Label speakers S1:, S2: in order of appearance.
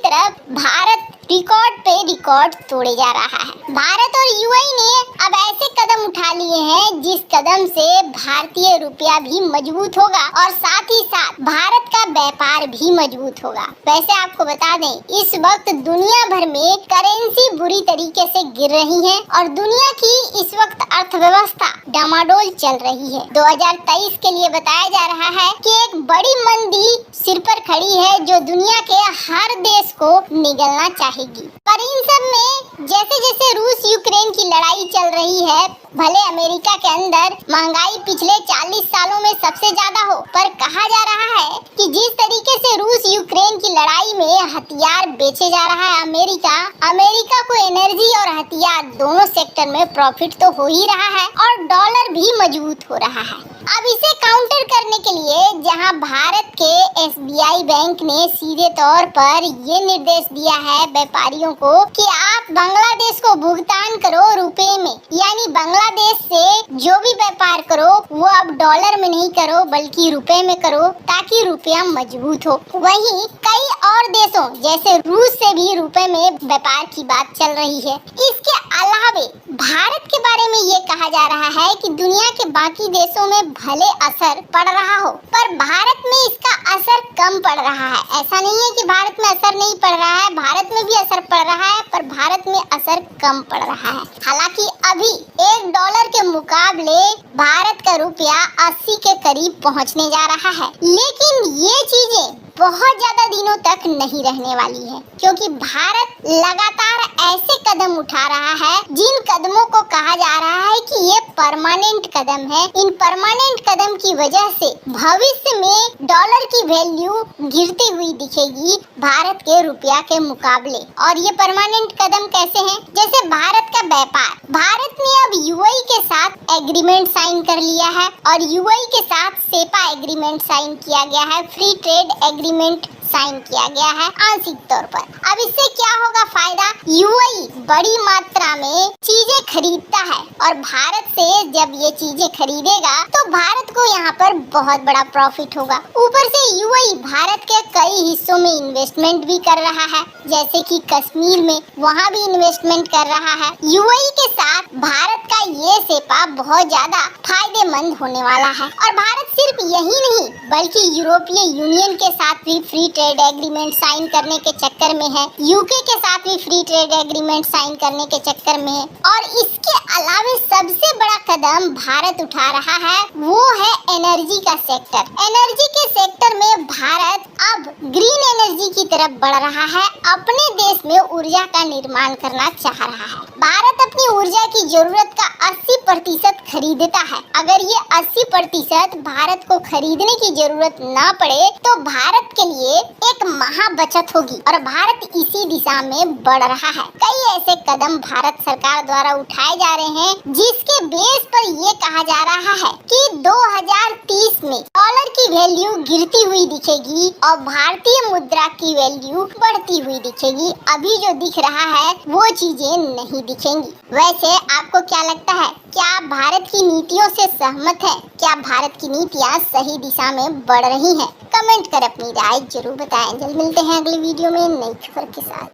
S1: तरफ भारत रिकॉर्ड पे रिकॉर्ड तोड़े जा रहा है। भारत और यूएई ने अब ऐसे कदम उठा लिए हैं जिस कदम से भारतीय रुपया भी मजबूत होगा और साथ ही साथ भारत का व्यापार भी मजबूत होगा। वैसे आपको बता दें, इस वक्त दुनिया भर में करेंसी बुरी तरीके से गिर रही है और दुनिया की इस वक्त अर्थव्यवस्था डामाडोल चल रही है। 2023 के लिए बताया जा रहा है कि एक बड़ी मंदी सिर पर खड़ी है जो दुनिया के हर देश को निगलना चाहेगी। पर इन सब में जैसे जैसे रूस यूक्रेन की लड़ाई चल रही है, भले अमेरिका के अंदर महंगाई पिछले 40 सालों में सबसे ज्यादा हो, पर कहा जा रहा है कि जिस तरीके से रूस यूक्रेन की लड़ाई में हथियार बेचे जा रहा है अमेरिका को एनर्जी और हथियार दोनों सेक्टर में प्रॉफिट तो हो ही रहा है और डॉलर भी मजबूत हो रहा है। अब इसे काउंटर करने के लिए जहां भारत के एसबीआई बैंक ने सीधे तौर पर ये निर्देश दिया है व्यापारियों को कि आप बांग्लादेश को भुगतान करो रुपए में, यानी बांग्लादेश से जो भी व्यापार करो वो अब डॉलर में नहीं करो बल्कि रुपए में करो ताकि रुपया मजबूत हो। वहीं कई और देशों जैसे रूस से भी रुपए में व्यापार की बात चल रही है। इसके अलावे भारत के बारे में ये कहा जा रहा है कि दुनिया के बाकी देशों में भले असर पड़ रहा हो पर भारत में इसका असर कम पड़ रहा है। ऐसा नहीं है कि भारत में असर नहीं पड़ रहा है, भारत में भी असर पड़ रहा है पर भारत में असर कम पड़ रहा है। हालांकि अभी $1 के मुकाबले भारत का रुपया 80 के करीब पहुंचने जा रहा है, लेकिन ये चीजें बहुत ज्यादा दिनों तक नहीं रहने वाली है क्योंकि भारत लगातार ऐसे कदम उठा रहा है जिन कदमों को कहा जा रहा है कि ये परमानेंट कदम है। इन परमानेंट कदम की वजह से भविष्य में डॉलर की वैल्यू गिरती हुई दिखेगी भारत के रुपया के मुकाबले। और ये परमानेंट कदम कैसे हैं? जैसे भारत का व्यापार, भारत ने अब यूएई के साथ एग्रीमेंट साइन कर लिया है और यूएई के साथ सेपा एग्रीमेंट साइन किया गया है, फ्री ट्रेड एग्रीमेंट साइन किया गया है आंशिक तौर पर। अब इससे क्या होगा फायदा? यूएई बड़ी मात्रा में चीजें खरीदता है और भारत से जब ये चीजें खरीदेगा तो भारत को यहाँ पर बहुत बड़ा प्रॉफिट होगा। ऊपर से यूएई भारत के कई हिस्सों में इन्वेस्टमेंट भी कर रहा है, जैसे कि कश्मीर में, वहाँ भी इन्वेस्टमेंट कर रहा है। यूएई के साथ भारत का ये सेपा बहुत ज्यादा फायदेमंद होने वाला है और भारत सिर्फ यही नहीं बल्कि यूरोपीय यूनियन के साथ भी फ्री ट्रेड एग्रीमेंट साइन करने के चक्कर में है, यूके के साथ भी फ्री ट्रेड एग्रीमेंट साइन करने के चक्कर में है। और इसके अलावा सबसे बड़ा कदम भारत उठा रहा है वो है एनर्जी का सेक्टर। एनर्जी के सेक्टर में भारत अब ग्रीन एनर्जी की तरफ बढ़ रहा है, अपने देश में ऊर्जा का निर्माण करना चाह रहा है। भारत अपनी ऊर्जा की जरूरत का 80% खरीदता है। अगर ये 80% भारत को खरीदने की जरूरत ना पड़े तो भारत के लिए एक महा बचत होगी और भारत इसी दिशा में बढ़ रहा है। कई ऐसे कदम भारत सरकार द्वारा उठाए जा रहे हैं जिसके बेस पर ये कहा जा रहा है कि 2030 में डॉलर की वैल्यू गिरती हुई दिखेगी और भारतीय मुद्रा की वैल्यू बढ़ती हुई दिखेगी। अभी जो दिख रहा है वो चीजें नहीं दिखेंगी। वैसे आपको क्या लगता है, क्या आप भारत की नीतियों से सहमत हैं? क्या भारत की नीतियाँ सही दिशा में बढ़ रही हैं? कमेंट कर अपनी राय जरूर बताएं। जल्द मिलते हैं अगली वीडियो में नई खबर के साथ।